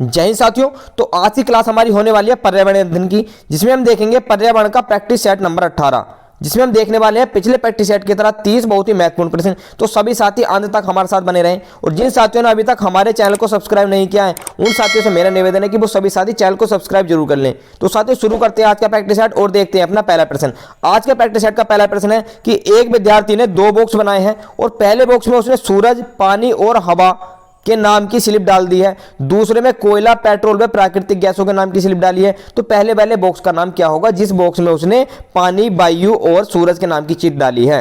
जय हिंद साथियों। तो आज की क्लास हमारी होने वाली है पर्यावरण अध्ययन की, जिसमें हम देखेंगे पर्यावरण का प्रैक्टिस सेट नंबर 18, जिसमें हम देखने वाले हैं पिछले प्रैक्टिस सेट की तरह 30 बहुत ही महत्वपूर्ण प्रश्न। तो सभी साथी अंत तक हमारे साथ बने रहें, और जिन साथियों ने अभी तक हमारे चैनल को सब्सक्राइब नहीं किया है उन साथियों से मेरा निवेदन है कि वो सभी साथी चैनल को सब्सक्राइब जरूर कर लें। तो साथियों शुरू करते हैं आज का प्रैक्टिस सेट और देखते हैं अपना पहला प्रश्न। आज के प्रैक्टिस सेट का पहला प्रश्न है कि एक विद्यार्थी ने 2 बॉक्स बनाए हैं और पहले बॉक्स में उसने सूरज, पानी और हवा के नाम की स्लिप डाल दी है, दूसरे में कोयला, पेट्रोल व प्राकृतिक गैसों के नाम की स्लिप डाली है। तो पहले वाले बॉक्स का नाम क्या होगा जिस बॉक्स में उसने पानी, वायु और सूरज के नाम की चीज डाली है?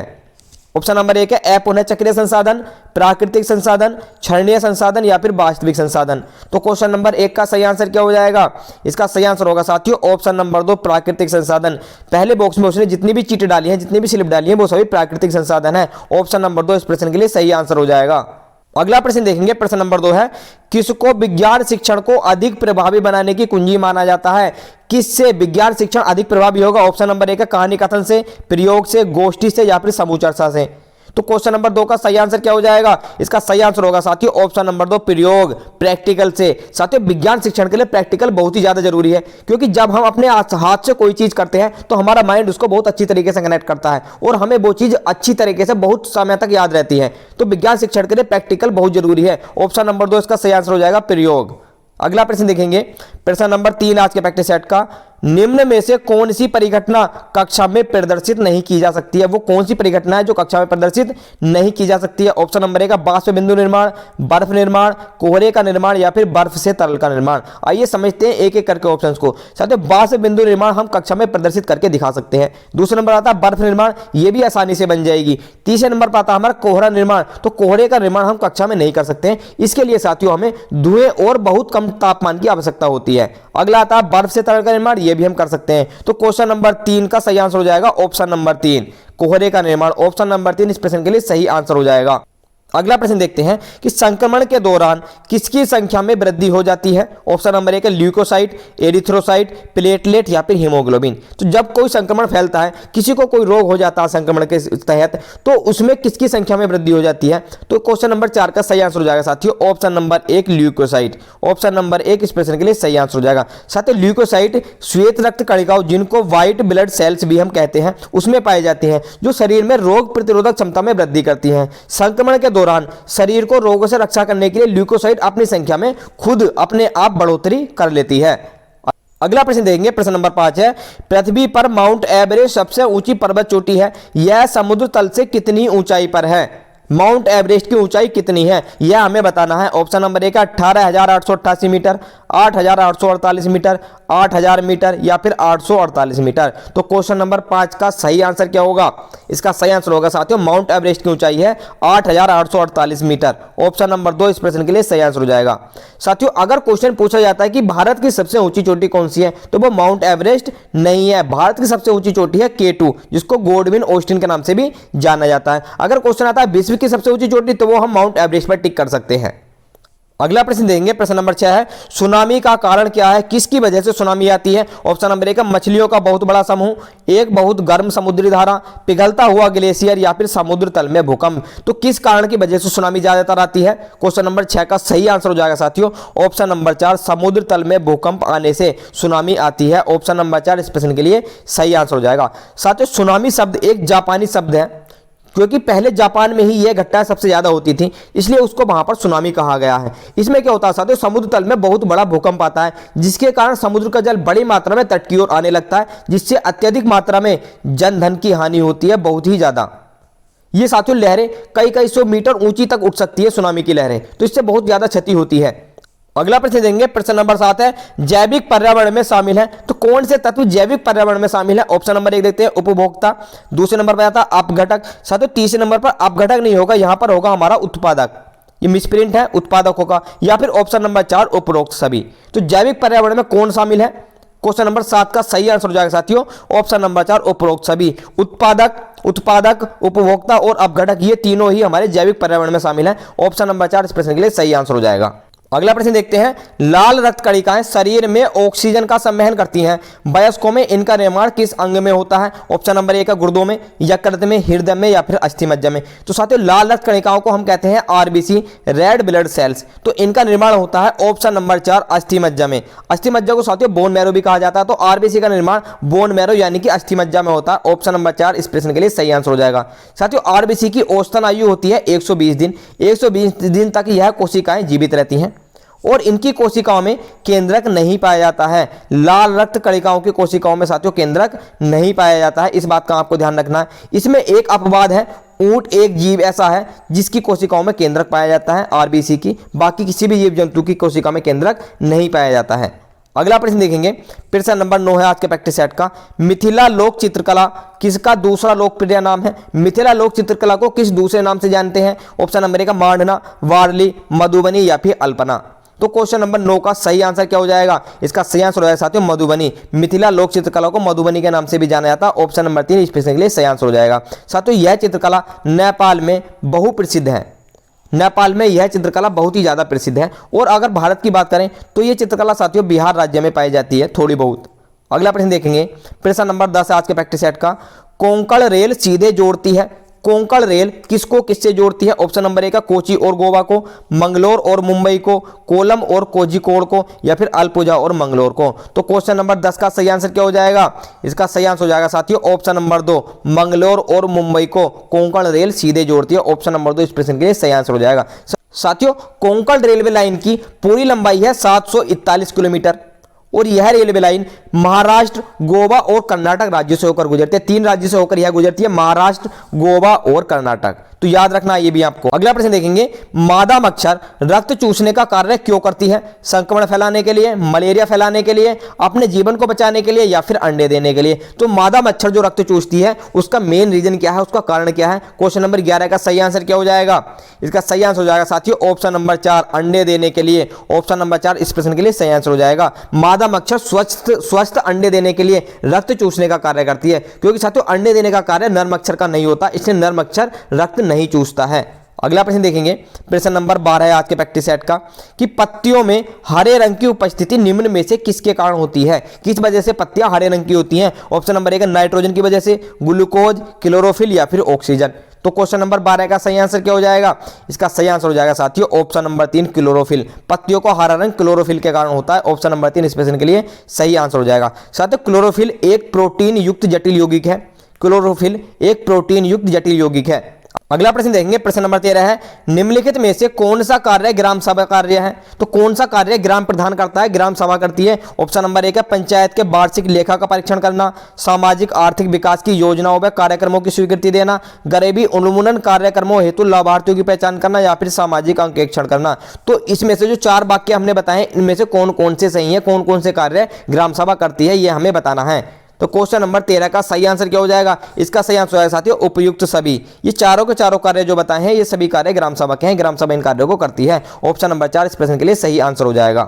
ऑप्शन नंबर 1 है अपुनः चक्रीय संसाधन, प्राकृतिक संसाधन, क्षणीय संसाधन या फिर वास्तविक संसाधन। तो क्वेश्चन नंबर 1 का सही आंसर क्या हो जाएगा? इसका सही आंसर होगा साथियों ऑप्शन नंबर 2 प्राकृतिक संसाधन। पहले बॉक्स में उसने जितनी भी चीटें डाली हैं, जितनी भी स्लिप डाली है, वो सभी प्राकृतिक संसाधन है। ऑप्शन नंबर 2 इस प्रश्न के लिए सही आंसर हो जाएगा। अगला प्रश्न देखेंगे, प्रश्न नंबर 2 है किसको विज्ञान शिक्षण को अधिक प्रभावी बनाने की कुंजी माना जाता है? किससे विज्ञान शिक्षण अधिक प्रभावी होगा? ऑप्शन नंबर 1 है कहानी कथन से, प्रयोग से, गोष्ठी से या फिर समूह चर्चा से। तो क्वेश्चन नंबर 2 का सही आंसर क्या हो जाएगा? इसका सही आंसर होगा साथियों ऑप्शन नंबर 2 प्रयोग, प्रैक्टिकल से। साथियों विज्ञान शिक्षण के लिए प्रैक्टिकल बहुत ही ज्यादा जरूरी है, क्योंकि जब हम अपने हाथ से कोई चीज करते हैं तो हमारा माइंड उसको बहुत अच्छी तरीके से कनेक्ट करता है और हमें वो चीज अच्छी तरीके से बहुत समय तक याद रहती है। तो विज्ञान शिक्षण के लिए प्रैक्टिकल बहुत जरूरी है। ऑप्शन नंबर 2 इसका सही आंसर हो जाएगा प्रयोग। अगला प्रश्न देखेंगे, प्रश्न नंबर 3 आज के प्रैक्टिस सेट का, निम्न में से कौन सी परिघटना कक्षा में प्रदर्शित नहीं की जा सकती है? वो कौन सी परिघटना है जो कक्षा में प्रदर्शित नहीं की जा सकती है? ऑप्शन नंबर 1 बाष्प बिंदु निर्माण, बर्फ निर्माण, कोहरे का निर्माण या फिर बर्फ से तरल का निर्माण। आइए समझते हैं एक एक करके ऑप्शंस को। साथियों बाष्प बिंदु निर्माण हम कक्षा में प्रदर्शित करके दिखा सकते हैं। दूसरे नंबर आता है बर्फ निर्माण, ये भी आसानी से बन जाएगी। तीसरे नंबर पर आता है हमारा कोहरा निर्माण, तो कोहरे का निर्माण हम कक्षा में नहीं कर सकते हैं। इसके लिए साथियों हमें धुएं और बहुत कम तापमान की आवश्यकता होती है। अगला आता है बर्फ से तरल का निर्माण, ये भी हम कर सकते हैं। तो क्वेश्चन नंबर 3 का सही आंसर हो जाएगा ऑप्शन नंबर 3 कोहरे का निर्माण। ऑप्शन नंबर 3 इस प्रश्न के लिए सही आंसर हो जाएगा। अगला प्रश्न देखते हैं कि संक्रमण के दौरान किसकी संख्या में वृद्धि हो जाती है? ऑप्शन नंबर 1 है ल्यूकोसाइट, एरिथ्रोसाइट, प्लेटलेट या फिर हीमोग्लोबिन। तो जब कोई संक्रमण फैलता है, किसी को कोई रोग हो जाता है संक्रमण के तहत, तो उसमें किसकी संख्या में वृद्धि हो जाती है? तो क्वेश्चन नंबर 4 का सही आंसर हो जाएगा साथियों option number 1 leucocyte. Option number 1 इस प्रश्न के लिए सही आंसर हो जाएगा। साथियों ल्यूकोसाइट श्वेत रक्त कणिकाओं, जिनको व्हाइट ब्लड सेल्स भी हम कहते हैं, उसमें पाई जाती हैं, जो शरीर में रोग प्रतिरोधक क्षमता में वृद्धि करती हैं। संक्रमण के दौरान शरीर को रोगों से रक्षा करने के लिए ल्यूकोसाइट अपनी संख्या में खुद अपने आप बढ़ोतरी कर लेती है। अगला प्रश्न देखेंगे, प्रश्न नंबर 5 है पृथ्वी पर माउंट एवरेस्ट सबसे ऊंची पर्वत चोटी है, यह समुद्र तल से कितनी ऊंचाई पर है? माउंट एवरेस्ट की ऊंचाई कितनी है यह हमें बताना है। Option number 1 18,888 metre, 8,848 metre, 8,000 metre या फिर 848 मीटर। तो क्वेश्चन नंबर 5 का सही आंसर क्या होगा? इसका सही आंसर होगा साथियों माउंट एवरेस्ट की ऊंचाई है 8,848 मीटर। ऑप्शन नंबर 2 इस प्रश्न के लिए सही आंसर हो जाएगा। साथियों अगर क्वेश्चन पूछा जाता है कि भारत की सबसे ऊंची चोटी कौन सी है, तो वो माउंट एवरेस्ट नहीं है। भारत की सबसे ऊंची चोटी है K2, जिसको गॉडविन ऑस्टिन के नाम से भी जाना जाता है। अगर क्वेश्चन आता है विश्व की सबसे ऊंची चोटी, तो वो हम माउंट एवरेस्ट पर टिक कर सकते हैं। अगला प्रश्न देखेंगे, प्रश्न नंबर 6 है सुनामी का कारण क्या है? किसकी वजह से सुनामी आती है? ऑप्शन नंबर 1 मछलियों का बहुत बड़ा समूह, एक बहुत गर्म समुद्री धारा, पिघलता हुआ ग्लेशियर या फिर समुद्र तल में भूकंप। तो किस कारण की वजह से सुनामी ज्यादातर आती है? क्वेश्चन नंबर 6 का सही आंसर हो जाएगा साथियों ऑप्शन नंबर 4 समुद्र तल में भूकंप आने से सुनामी आती है। ऑप्शन नंबर 4 इस प्रश्न के लिए सही आंसर हो जाएगा। साथियों सुनामी शब्द एक जापानी शब्द है, क्योंकि पहले जापान में ही यह घटनाएं सबसे ज्यादा होती थी, इसलिए उसको वहां पर सुनामी कहा गया है। इसमें क्या होता है साथियों, समुद्र तल में बहुत बड़ा भूकंप आता है, जिसके कारण समुद्र का जल बड़ी मात्रा में तट की ओर आने लगता है, जिससे अत्यधिक मात्रा में जन धन की हानि होती है, बहुत ही ज्यादा। ये साथियों लहरें कई कई सौ मीटर ऊंची तक उठ सकती है सुनामी की लहरें, तो इससे बहुत ज्यादा क्षति होती है। अगला प्रश्न देंगे, प्रश्न नंबर 7 है जैविक पर्यावरण में शामिल है, तो कौन से तत्व जैविक पर्यावरण में शामिल है? ऑप्शन नंबर 1 देखते हैं उपभोक्ता, दूसरे नंबर पर आता है अपघटक, साथियों तीसरे नंबर पर अपघटक नहीं होगा, यहां पर होगा हमारा उत्पादक, ये मिसप्रिंट है, उत्पादक होगा, या फिर ऑप्शन नंबर 4 उपरोक्त सभी। तो जैविक पर्यावरण में कौन शामिल है? क्वेश्चन नंबर 7 का सही आंसर हो जाएगा साथियों ऑप्शन नंबर 4 उपरोक्त सभी। उत्पादक, उपभोक्ता और अपघटक, ये तीनों ही हमारे जैविक पर्यावरण में शामिल है। ऑप्शन नंबर 4 इस प्रश्न के लिए सही आंसर हो जाएगा। अगला प्रश्न देखते हैं, लाल रक्त कणिकाएं शरीर में ऑक्सीजन का संवहन करती हैं, वयस्कों में इनका निर्माण किस अंग में होता है? ऑप्शन नंबर ए का गुर्दों में, यकृत में, हृदय में या फिर अस्थिमज्जा में। तो साथियों लाल रक्त कणिकाओं को हम कहते हैं आरबीसी, रेड ब्लड सेल्स। तो इनका निर्माण होता है ऑप्शन नंबर 4 अस्थिमज्जा में। अस्थिमज्जा को साथियों बोन मैरो भी कहा जाता है। तो आरबीसी का निर्माण बोन मैरो यानी कि अस्थिमज्जा में होता है। ऑप्शन नंबर 4 इस प्रश्न के लिए सही आंसर हो जाएगा। साथियों आरबीसी की औसतन आयु होती है 120 दिन। 120 दिन तक यह कोशिकाएं जीवित रहती हैं और इनकी कोशिकाओं में केंद्रक नहीं पाया जाता है। लाल रक्त कणिकाओं की कोशिकाओं में साथियों केंद्रक नहीं पाया जाता है, इस बात का आपको ध्यान रखना है। इसमें एक अपवाद है, ऊंट एक जीव ऐसा है जिसकी कोशिकाओं में केंद्रक पाया जाता है आरबीसी की, बाकी किसी भी जीव जंतु की कोशिका में केंद्रक नहीं पाया जाता है। अगला प्रश्न देखेंगे, प्रश्न नंबर 9 है आज के प्रैक्टिस सेट का। मिथिला लोक चित्रकला किसका दूसरा लोकप्रिय नाम है? मिथिला लोक चित्रकला को किस दूसरे नाम से जानते हैं? ऑप्शन नंबर ए का मांडना, वारली, मधुबनी या फिर अल्पना। तो क्वेश्चन नंबर 9 का सही आंसर क्या हो जाएगा? इसका सही आंसर हो जाएगा साथियों मधुबनी। मिथिला लोक चित्रकला को मधुबनी के नाम से भी जाना जाता है। ऑप्शन नंबर 3 इस प्रश्न के लिए सही आंसर हो जाएगा। साथियों यह चित्रकला नेपाल में बहुप्रसिद्ध है। नेपाल में यह चित्रकला बहुत ही ज़्यादा प्रसिद्ध है। और अगर भारत की बात करें तो यह चित्रकला साथियों बिहार राज्य में पाई जाती है थोड़ी बहुत। अगला प्रश्न देखेंगे, प्रश्न नंबर 10 आज के प्रैक्टिस सेट का। कोंकण रेल सीधे जोड़ती है, कोंकण रेल किसको किससे जोड़ती है? ऑप्शन नंबर ए का कोची और गोवा को, मंगलोर और मुंबई को, कोलम और कोझिकोड को या फिर अल्पुजा और मंगलोर को। तो क्वेश्चन नंबर 10 का सही आंसर क्या हो जाएगा? इसका सही आंसर हो जाएगा साथियों ऑप्शन नंबर 2, मंगलोर और मुंबई को कोंकण रेल सीधे जोड़ती है। ऑप्शन नंबर 2 इस प्रश्न के लिए सही आंसर हो जाएगा। साथियों कोंकण रेलवे लाइन की पूरी लंबाई है 741 किलोमीटर और यह रेलवे लाइन महाराष्ट्र, गोवा और कर्नाटक राज्यों से होकर गुजरती है। 3 राज्यों से होकर यह गुजरती है, महाराष्ट्र, गोवा और कर्नाटक। तो याद रखना ये भी आपको। अगला प्रश्न देखेंगे, मादा मच्छर रक्त चूसने का कार्य क्यों करती है? संक्रमण फैलाने के लिए, मलेरिया फैलाने के लिए, अपने जीवन को बचाने के लिए या फिर अंडे देने के लिए। तो मादा मच्छर जो रक्त चूसती है उसका मेन रीजन क्या है, उसका कारण क्या है? क्वेश्चन नंबर 11 का सही आंसर क्या हो जाएगा? इसका सही आंसर हो जाएगा साथियों ऑप्शन नंबर 4 अंडे देने के लिए। ऑप्शन नंबर 4 इस प्रश्न के लिए सही आंसर हो जाएगा। मादा मच्छर स्वस्थ अंडे देने के लिए रक्त चूसने का कार्य करती है, क्योंकि साथियों अंडे देने का कार्य नर मच्छर का नहीं होता, इसलिए नर मच्छर रक्त नहीं चूसता है। अगला प्रश्न देखेंगे, प्रश्न नंबर 12 है आज के प्रैक्टिस सेट का कि पत्तियों में हरे रंग की उपस्थिति निम्न में से किसके कारण होती है? किस वजह से पत्तियां हरे रंग की होती हैं? ऑप्शन नंबर 1 नाइट्रोजन की वजह से, ग्लूकोज, क्लोरोफिल या फिर ऑक्सीजन। तो क्वेश्चन नंबर 12 का सही आंसर क्या हो जाएगा? इसका सही आंसर हो जाएगा साथियों ऑप्शन नंबर 3 क्लोरोफिल। पत्तियों को हरा रंग क्लोरोफिल के कारण होता है। ऑप्शन नंबर 3 इस प्रश्न के लिए सही आंसर हो जाएगा। साथियों क्लोरोफिल एक प्रोटीन युक्त जटिल यौगिक है। क्लोरोफिल एक प्रोटीन युक्त जटिल यौगिक है। अगला प्रश्न देखेंगे, प्रश्न नंबर 13 है, निम्नलिखित में से कौन सा कार्य ग्राम सभा कार्य है? तो कौन सा कार्य ग्राम प्रधान करता है, ग्राम सभा करती है? ऑप्शन नंबर 1 है पंचायत के वार्षिक लेखा का परीक्षण करना, सामाजिक आर्थिक विकास की योजनाओं व कार्यक्रमों की स्वीकृति देना, गरीबी उन्मूलन कार्यक्रमों हेतु लाभार्थियों की पहचान करना या फिर सामाजिक अंकेक्षण करना। तो इसमें से जो 4 वाक्य हमने बताए इनमें से कौन कौन से सही है, कौन कौन से कार्य ग्राम सभा करती है, ये हमें बताना है। तो क्वेश्चन नंबर 13 का सही आंसर क्या हो जाएगा? इसका सही आंसर है साथियों उपयुक्त सभी। ये चारों के चारों कार्य जो बताए हैं ये सभी कार्य ग्राम सभा के हैं, ग्राम सभा इन कार्यों को करती है। ऑप्शन नंबर 4 इस प्रश्न के लिए सही आंसर हो जाएगा।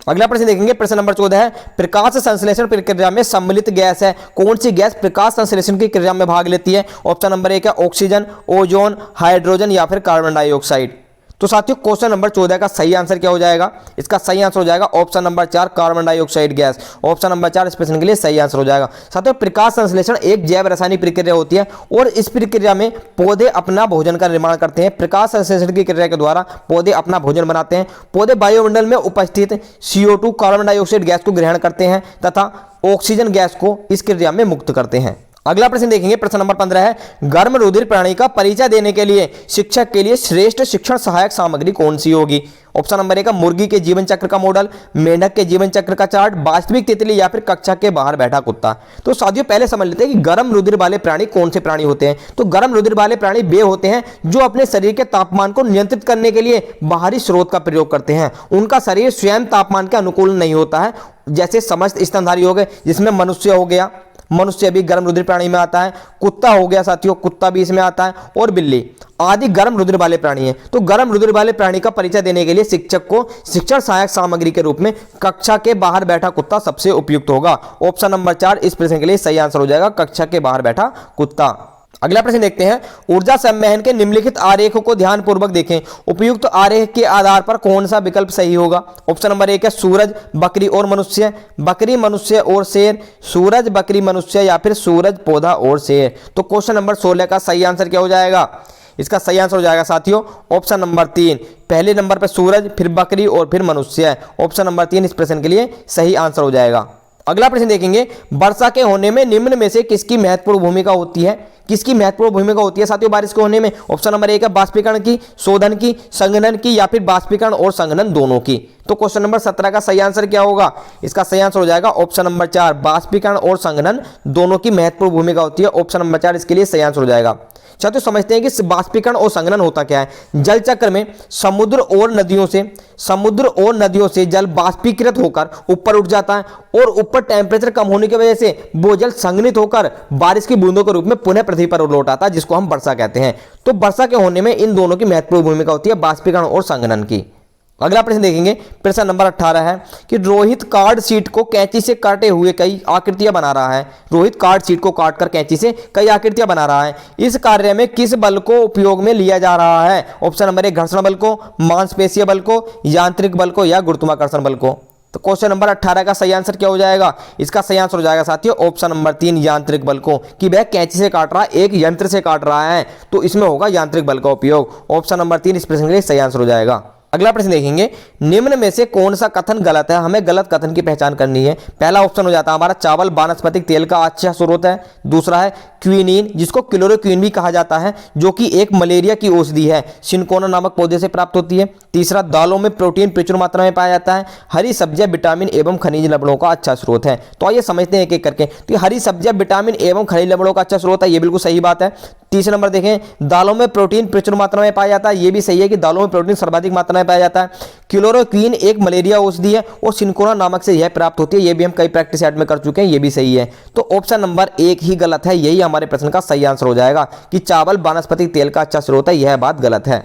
अगला प्रश्न देखेंगे, प्रश्न नंबर 14 है, प्रकाश संश्लेषण प्रक्रिया में सम्मिलित गैस है, कौन सी गैस प्रकाश संश्लेषण की क्रिया में भाग लेती है? ऑप्शन नंबर 1 है ऑक्सीजन, ओजोन, हाइड्रोजन या फिर कार्बन डाइऑक्साइड। तो साथियों क्वेश्चन नंबर 14 का सही आंसर क्या हो जाएगा? इसका सही आंसर हो जाएगा option number 4 carbon dioxide gas. Option number 4 इस प्रश्न के लिए सही आंसर हो जाएगा। साथियों प्रकाश संश्लेषण एक जैव रासायनिक प्रक्रिया होती है और इस प्रक्रिया में पौधे अपना भोजन का निर्माण करते हैं। प्रकाश संश्लेषण की क्रिया के द्वारा पौधे अपना भोजन बनाते हैं। पौधे वायुमंडल में उपस्थित CO2 कार्बन डाइऑक्साइड गैस को ग्रहण करते हैं तथा ऑक्सीजन गैस को इस क्रिया में मुक्त करते हैं। अगला प्रश्न देखेंगे, प्रश्न नंबर 15 है, गर्म रुधिर प्राणी का परिचय देने के लिए शिक्षक के लिए श्रेष्ठ शिक्षण सहायक सामग्री कौन सी होगी? ऑप्शन नंबर 1 मुर्गी के जीवन चक्र का मॉडल, मेंढक के जीवन चक्र का चार्ट, वास्तविक तितली या फिर कक्षा के बाहर बैठा कुत्ता। तो साथियों पहले समझ लेते हैं कि गर्म रुधिर वाले प्राणी कौन से प्राणी होते हैं। तो गर्म रुधिर वाले प्राणी वे होते हैं जो अपने शरीर के तापमान को नियंत्रित करने के लिए बाहरी स्रोत का प्रयोग करते हैं। उनका शरीर स्वयं तापमान के अनुकूल नहीं होता है, जैसे समस्त स्तनधारी हो गए, जिसमें मनुष्य हो गया, मनुष्य भी गर्म रुधिर प्राणी में आता है, कुत्ता हो गया साथियों, कुत्ता भी इसमें आता है, और बिल्ली आदि गर्म रुधिर वाले प्राणी हैं। तो गर्म रुधिर वाले प्राणी का परिचय देने के लिए शिक्षक को शिक्षण सहायक सामग्री के रूप में कक्षा के बाहर बैठा कुत्ता सबसे उपयुक्त होगा। ऑप्शन नंबर 4 इस प्रश्न के लिए सही आंसर हो जाएगा, कक्षा के बाहर बैठा कुत्ता। अगला प्रश्न देखते हैं, ऊर्जा संवहन के निम्नलिखित आरेखों को ध्यानपूर्वक देखें। उपयुक्त आरेख के आधार पर कौन सा विकल्प सही होगा। ऑप्शन नंबर 1 है सूरज, बकरी और मनुष्य, बकरी मनुष्य और शेर, सूरज बकरी मनुष्य, या फिर सूरज पौधा और शेर। तो क्वेश्चन नंबर 16 का सही आंसर क्या हो जाएगा। इसका सही आंसर हो जाएगा साथियों ऑप्शन नंबर 3, पहले नंबर पर सूरज, फिर बकरी और फिर मनुष्य। ऑप्शन नंबर 3 इस प्रश्न के लिए सही आंसर हो जाएगा। अगला प्रश्न देखेंगे, वर्षा के होने में निम्न में से किसकी महत्वपूर्ण भूमिका होती है। किसकी महत्वपूर्ण भूमिका होती है साथियों बारिश के होने में। ऑप्शन नंबर 1 है बाष्पीकरण की, शोधन की, संघनन की, या फिर बाष्पीकरण और संघनन दोनों की। तो क्वेश्चन नंबर 17 का सही आंसर क्या होगा। इसका सही आंसर हो जाएगा ऑप्शन नंबर 4, बाष्पीकरण और संघनन दोनों की महत्वपूर्ण भूमिका होती है। ऑप्शन नंबर 4 इसके लिए सही आंसर हो जाएगा। छात्रों समझते हैं कि बाष्पीकरण और संघनन होता क्या है। जल चक्र में समुद्र और नदियों से जल बाष्पीकृत होकर ऊपर उठ जाता है और ऊपर टेम्परेचर कम होने की वजह से वो जल संघनित होकर बारिश की बूंदों के रूप में पुनः पृथ्वी पर लौट आता है, जिसको हम वर्षा कहते हैं। तो वर्षा के होने में इन दोनों की महत्वपूर्ण भूमिका होती है, बाष्पीकरण और संघनन की। अगला प्रश्न देखेंगे, प्रश्न नंबर 18 है कि रोहित कार्ड शीट को कैंची से काटे हुए कई आकृतियां बना रहा है। रोहित कार्ड शीट को काटकर कैंची से कई आकृतियां बना रहा है। इस कार्य में किस बल को उपयोग में लिया जा रहा है। ऑप्शन नंबर 1 घर्षण बल को, मांसपेशीय बल को, यांत्रिक बल को, या गुरुत्वाकर्षण बल को। तो क्वेश्चन नंबर 18 का सही आंसर क्या हो जाएगा। इसका सही आंसर हो जाएगा साथियों ऑप्शन नंबर 3 यांत्रिक बल को, कि वह कैंची से काट रहा है, एक यंत्र से काट रहा है, तो इसमें होगा यांत्रिक बल का उपयोग। ऑप्शन नंबर 3 इस प्रश्न के लिए सही आंसर हो जाएगा। अगला प्रश्न देखेंगे, निम्न में से कौन सा कथन गलत है। हमें गलत कथन की पहचान करनी है। पहला ऑप्शन हो जाता है हमारा चावल वानस्पतिक तेल का अच्छा स्रोत है। दूसरा है क्विनीन, जिसको क्लोरोक्विन भी कहा जाता है, जो कि एक मलेरिया की औषधि है, सिनकोना नामक पौधे से प्राप्त होती है। तीसरा, दालों में प्रोटीन प्रचुर मात्रा में पाया जाता है। हरी सब्जियां विटामिन एवं खनिज लवणों का अच्छा स्रोत है। तो आइए समझते हैं एक एक करके। तो हरी सब्जियां विटामिन एवं खनिज लवणों का अच्छा स्रोत है, ये बिल्कुल सही बात है। तीसरा नंबर देखें, दालों में प्रोटीन प्रचुर मात्रा में पाया जाता है, ये भी सही है कि दालों में प्रोटीन सर्वाधिक मात्रा में पाया जाता है। क्लोरोक्विन एक मलेरिया औषधि है और सिनकोना नामक से यह प्राप्त होती है, ये भी हम कई प्रैक्टिस सेट में कर चुके हैं, ये भी सही है। तो ऑप्शन नंबर 1 ही गलत है, यही हमारे प्रश्न का सही आंसर हो जाएगा कि चावल वानस्पतिक तेल का अच्छा स्रोत है, यह बात गलत है।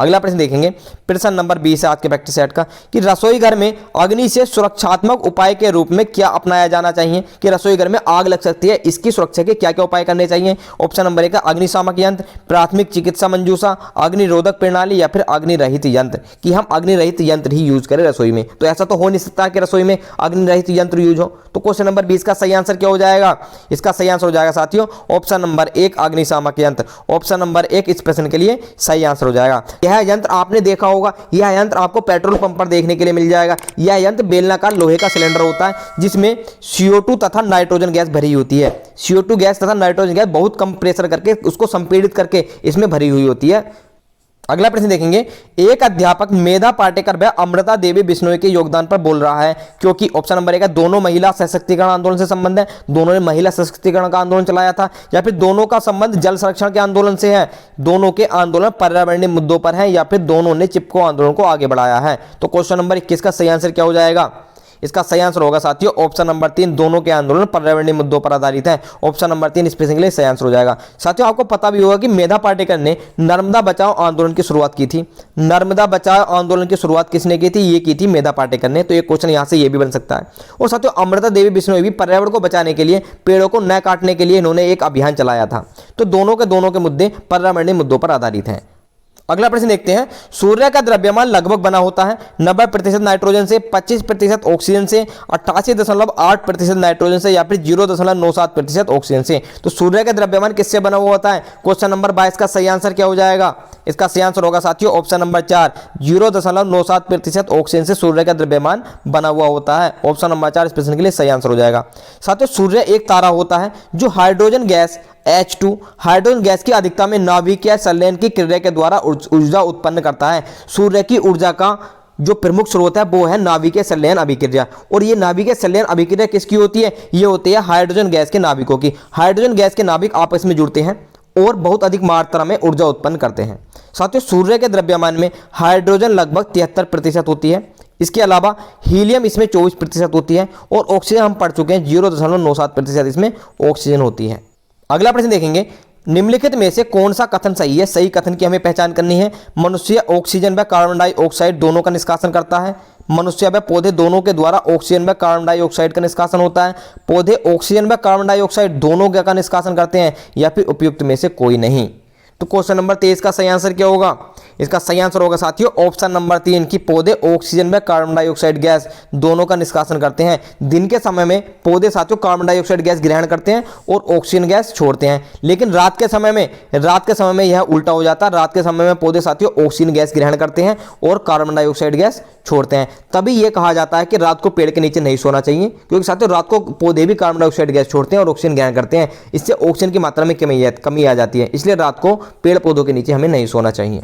अगला प्रश्न देखेंगे, प्रश्न नंबर 20 है आज के प्रैक्टिस सेट का, कि रसोई घर में अग्नि से सुरक्षात्मक उपाय के रूप में क्या अपनाया जाना चाहिए। कि रसोई घर में आग लग सकती है, इसकी सुरक्षा के क्या क्या उपाय करने चाहिए। ऑप्शन नंबर 1 अग्निशामक यंत्र, प्राथमिक चिकित्सा मंजूषा, अग्निरोधक प्रणाली, या फिर अग्नि रहित यंत्र, कि हम अग्नि रहित यंत्र ही यूज करें रसोई में। तो ऐसा तो हो नहीं सकता कि रसोई में अग्नि रहित यंत्र यूज हो। तो क्वेश्चन नंबर 20 का सही आंसर क्या हो जाएगा। इसका सही आंसर हो जाएगा साथियों ऑप्शन नंबर 1 अग्निशामक यंत्र। ऑप्शन नंबर 1 इस प्रश्न के लिए सही आंसर हो जाएगा। यह यंत्र आपने देखा होगा, यह यंत्र आपको पेट्रोल पंप पर देखने के लिए मिल जाएगा। यह यंत्र बेलनाकार लोहे का सिलेंडर होता है, जिसमें CO2 तथा नाइट्रोजन गैस भरी होती है। CO2 गैस तथा नाइट्रोजन गैस बहुत कम प्रेशर करके उसको संपीड़ित करके इसमें भरी हुई होती है। अगला प्रश्न देखेंगे, एक अध्यापक मेधा पाटेकर व अमृता देवी बिश्नोई के योगदान पर बोल रहा है, क्योंकि ऑप्शन नंबर 1 दोनों महिला सशक्तिकरण आंदोलन से संबंध है, दोनों ने महिला सशक्तिकरण का आंदोलन चलाया था, या फिर दोनों का संबंध जल संरक्षण के आंदोलन से है, दोनों के आंदोलन पर्यावरणीय मुद्दों पर है, या फिर दोनों ने चिपको आंदोलन को आगे बढ़ाया है। तो क्वेश्चन नंबर 21 का सही आंसर क्या हो जाएगा। इसका सही आंसर होगा साथियों ऑप्शन नंबर 3 दोनों के आंदोलन पर्यावरणीय मुद्दों पर आधारित है। ऑप्शन नंबर 3 इस प्रश्न के लिए सही आंसर हो जाएगा। साथियों आपको पता भी होगा कि मेधा पाटेकर ने नर्मदा बचाओ आंदोलन की शुरुआत की थी। नर्मदा बचाओ आंदोलन की शुरुआत किसने की थी, ये की थी मेधा पाटेकर ने। तो ये क्वेश्चन यहाँ से ये भी बन सकता है। और साथियों अमृता देवी बिश्नोई भी पर्यावरण को बचाने के लिए, पेड़ों को न काटने के लिए इन्होंने एक अभियान चलाया था। तो दोनों के मुद्दे पर्यावरणीय मुद्दों पर आधारित हैं। अगला प्रश्न देखते हैं, सूर्य का द्रव्यमान लगभग बना होता है 90% नाइट्रोजन से, 25% ऑक्सीजन से, 88.8% नाइट्रोजन से, या फिर 0.97% ऑक्सीजन से। तो सूर्य का द्रव्यमान किससे बना हुआ होता है। क्वेश्चन नंबर 22 का सही आंसर क्या हो जाएगा। इसका सही आंसर होगा साथियों ऑप्शन नंबर 4 0.97% ऑक्सीजन से सूर्य का द्रव्यमान बना हुआ होता है। ऑप्शन नंबर 4 इस प्रश्न के लिए सही आंसर हो जाएगा। साथियों सूर्य एक तारा होता है जो hydrogen gas H2 hydrogen gas की अधिकता में नाभिकीय संलयन की क्रिया के द्वारा ऊर्जा उत्पन्न करता है। सूर्य की ऊर्जा का जो प्रमुख स्रोत है वो है नाभिकीय संलयन अभिक्रिया। और ये नाभिकीय संलयन अभिक्रिया किसकी होती है, ये होती है हाइड्रोजन गैस के नाभिकों की। हाइड्रोजन गैस के नाभिक आपस में जुड़ते हैं और बहुत अधिक मात्रा में ऊर्जा उत्पन्न करते हैं। साथियों सूर्य के द्रव्यमान में हाइड्रोजन लगभग 73% होती है। इसके अलावा हीलियम इसमें 24% होती है, और ऑक्सीजन हम पढ़ चुके हैं 0.97% इसमें ऑक्सीजन होती है। अगला प्रश्न देखेंगे, निम्नलिखित में से कौन सा कथन सही है? सही कथन की हमें पहचान करनी है। मनुष्य ऑक्सीजन व कार्बन डाइऑक्साइड दोनों का निष्कासन करता है। मनुष्य व पौधे दोनों के द्वारा ऑक्सीजन व कार्बन डाइऑक्साइड का निष्कासन होता है। पौधे ऑक्सीजन व कार्बन डाइऑक्साइड दोनों का निष्कासन करते हैं, या फिर उपयुक्त में से कोई नहीं। तो क्वेश्चन नंबर 23 का सही आंसर क्या होगा? इसका सही आंसर होगा साथियों ऑप्शन नंबर 3 कि पौधे ऑक्सीजन व कार्बन डाइऑक्साइड गैस दोनों का निष्कासन करते हैं। दिन के समय में पौधे साथियों कार्बन डाइऑक्साइड गैस ग्रहण करते हैं और ऑक्सीजन गैस छोड़ते हैं, लेकिन रात के समय में यह उल्टा हो जाता है। रात के समय में पौधे साथियों ऑक्सीजन गैस ग्रहण करते हैं और कार्बन डाइऑक्साइड गैस छोड़ते हैं। तभी यह कहा जाता है कि रात को पेड़ के नीचे नहीं सोना चाहिए, क्योंकि साथियों रात को पौधे भी कार्बन डाइऑक्साइड गैस छोड़ते हैं और ऑक्सीजन ग्रहण करते हैं। इससे ऑक्सीजन की मात्रा में कमी आ जाती है, इसलिए रात को पेड़ पौधों के नीचे हमें नहीं सोना चाहिए।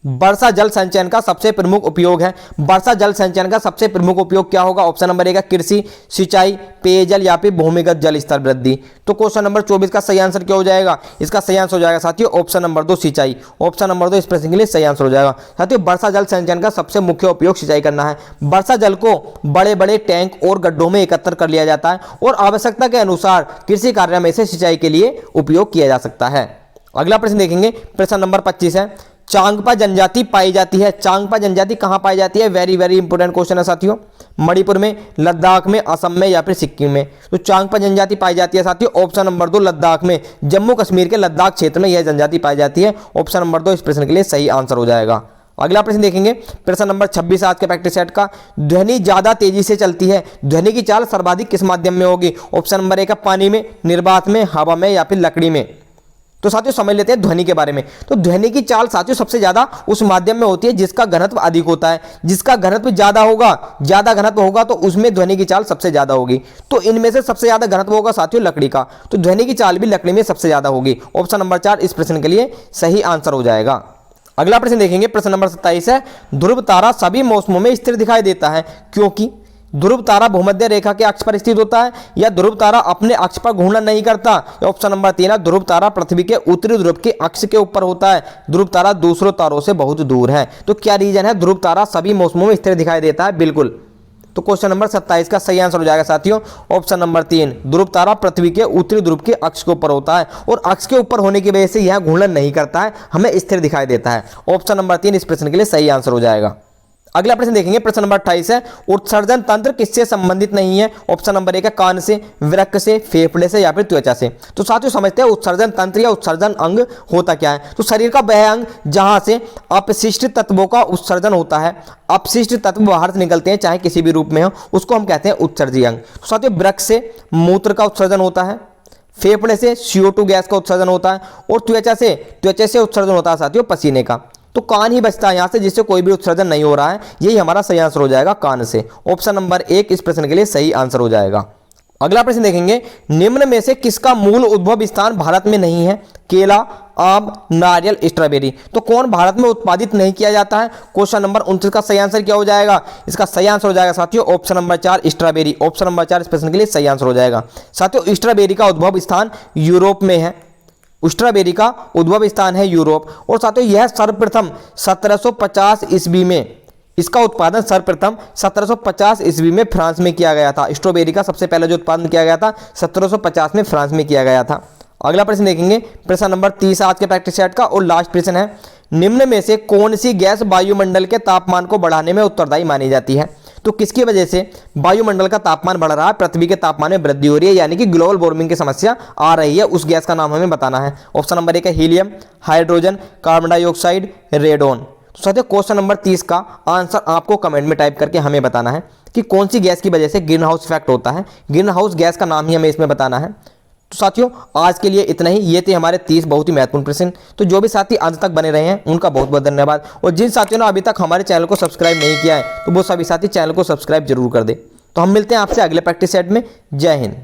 वर्षा जल संचयन का सबसे प्रमुख उपयोग है। वर्षा जल संचयन का सबसे प्रमुख उपयोग क्या होगा? ऑप्शन नंबर 1 है कृषि, सिंचाई, पेयजल या फिर भूमिगत जल स्तर वृद्धि। तो क्वेश्चन नंबर 24 का सही आंसर क्या हो जाएगा? इसका सही आंसर हो जाएगा साथियों ऑप्शन नंबर 2 सिंचाई। ऑप्शन नंबर 2 इस प्रश्न के लिए सही आंसर हो जाएगा। साथियों वर्षा जल संचयन का सबसे मुख्य उपयोग सिंचाई करना है। वर्षा जल को बड़े बड़े टैंक और गड्ढों में एकत्र कर लिया जाता है और आवश्यकता के अनुसार कृषि कार्य में से सिंचाई के लिए उपयोग किया जा सकता है। अगला प्रश्न देखेंगे, प्रश्न नंबर 25 है, चांगपा जनजाति पाई जाती है। चांगपा जनजाति कहाँ पाई जाती है? वेरी वेरी इंपॉर्टेंट क्वेश्चन है साथियों। मणिपुर में, लद्दाख में, असम में या फिर सिक्किम में। तो चांगपा जनजाति पाई जाती है साथियों ऑप्शन नंबर 2 लद्दाख में। जम्मू कश्मीर के लद्दाख क्षेत्र में यह जनजाति पाई जाती है। ऑप्शन नंबर 2 इस प्रश्न के लिए सही आंसर हो जाएगा। अगला प्रश्न देखेंगे, प्रश्न नंबर 26 आज के प्रैक्टिस सेट का, ध्वनि ज्यादा तेजी से चलती है। ध्वनि की चाल सर्वाधिक किस माध्यम में होगी? ऑप्शन नंबर 1 है पानी में, निर्वात में, हवा में या फिर लकड़ी में। तो साथियों समझ लेते हैं ध्वनि के बारे में। तो ध्वनि की चाल साथियों सबसे ज्यादा उस माध्यम में होती है जिसका घनत्व अधिक होता है। जिसका घनत्व ज्यादा घनत्व होगा तो उसमें ध्वनि की चाल सबसे ज्यादा होगी। तो इनमें से सबसे ज्यादा घनत्व होगा साथियों लकड़ी का, तो ध्वनि की चाल भी लकड़ी में सबसे ज्यादा होगी। ऑप्शन नंबर 4 इस प्रश्न के लिए सही आंसर हो जाएगा। अगला प्रश्न देखेंगे, प्रश्न नंबर 27 है, ध्रुव तारा सभी मौसमों में स्थिर दिखाई देता है क्योंकि? ध्रुव तारा भूमध्य रेखा के अक्ष पर स्थित होता है, या ध्रुव तारा अपने अक्ष पर घूर्णन नहीं करता, या ऑप्शन नंबर 3 है ध्रुव तारा पृथ्वी के उत्तरी ध्रुव के अक्ष के ऊपर होता है, ध्रुव तारा दूसरों तारों से बहुत दूर है। तो क्या रीजन है? ध्रुव तारा सभी मौसमों में स्थिर दिखाई देता है, बिल्कुल। तो क्वेश्चन नंबर 27 का सही आंसर हो जाएगा साथियों ऑप्शन नंबर 3, ध्रुव तारा पृथ्वी के उत्तरी ध्रुव के अक्ष के ऊपर होता है और अक्ष के ऊपर होने की वजह से यह घूर्णन नहीं करता है, हमें स्थिर दिखाई देता है। ऑप्शन नंबर 3 इस प्रश्न के लिए सही आंसर हो जाएगा। अगला प्रश्न देखेंगे, प्रश्न नंबर 28 है, उत्सर्जन तंत्र किससे संबंधित नहीं है? ऑप्शन नंबर 1 है कान से, वृक्क से, फेफड़े से या फिर त्वचा से। तो साथियों समझते हैं उत्सर्जन तंत्र या उत्सर्जन अंग होता क्या है। तो शरीर का वह अंग जहां से अपशिष्ट तत्वों का उत्सर्जन होता है, अपशिष्ट तत्व बाहर से निकलते हैं चाहे किसी भी रूप में हो, उसको हम कहते हैं उत्सर्जी अंग। तो साथियों वृक्क से मूत्र का उत्सर्जन होता है, फेफड़े से CO2 गैस का उत्सर्जन होता है और त्वचा से उत्सर्जन होता है साथियों पसीने का। तो कान ही बचता है यहां से जिससे कोई भी उत्सर्जन नहीं हो रहा है, यही हमारा सही आंसर हो जाएगा कान से। ऑप्शन नंबर 1 इस प्रश्न के लिए सही आंसर हो जाएगा। अगला प्रश्न देखेंगे, निम्न में से किसका मूल उद्भव स्थान भारत में नहीं है? केला, आम, नारियल, स्ट्रॉबेरी। तो कौन भारत में उत्पादित नहीं किया जाता है? क्वेश्चन नंबर 29 का सही आंसर क्या हो जाएगा? इसका सही आंसर हो जाएगा साथियों option number 4 strawberry. Option number 4 इस प्रश्न के लिए सही आंसर हो जाएगा। साथियों स्ट्रॉबेरी का उद्भव स्थान यूरोप में है, स्ट्रॉबेरी का उद्भव स्थान है यूरोप। और साथियों यह सर्वप्रथम 1750 ईस्वी में, इसका उत्पादन सर्वप्रथम 1750 ईस्वी में फ्रांस में किया गया था। स्ट्रॉबेरी का सबसे पहले जो उत्पादन किया गया था 1750 में फ्रांस में किया गया था। अगला प्रश्न देखेंगे, प्रश्न नंबर 30 आज के प्रैक्टिस सेट का और लास्ट प्रश्न है, निम्न में से कौन सी गैस वायुमंडल के तापमान को बढ़ाने में उत्तरदायी मानी जाती है? तो किसकी वजह से वायुमंडल का तापमान बढ़ रहा है, पृथ्वी के तापमान में वृद्धि हो रही है, यानी कि ग्लोबल वार्मिंग की समस्या आ रही है, उस गैस का नाम हमें बताना है। ऑप्शन नंबर 1 है helium, hydrogen, carbon dioxide, radon. तो साथियों क्वेश्चन नंबर 30 का आंसर आपको कमेंट में टाइप करके हमें बताना है कि कौन सी गैस की वजह से ग्रीन हाउस इफेक्ट होता है। ग्रीन हाउस गैस का नाम ही हमें इसमें बताना है। तो साथियों आज के लिए इतना ही, ये थे हमारे 30 बहुत ही महत्वपूर्ण प्रश्न। तो जो भी साथी अंत तक बने रहे हैं उनका बहुत बहुत धन्यवाद, और जिन साथियों ने अभी तक हमारे चैनल को सब्सक्राइब नहीं किया है तो वो सभी साथी चैनल को सब्सक्राइब जरूर कर दे। तो हम मिलते हैं आपसे अगले प्रैक्टिस सेट में। जय हिंद।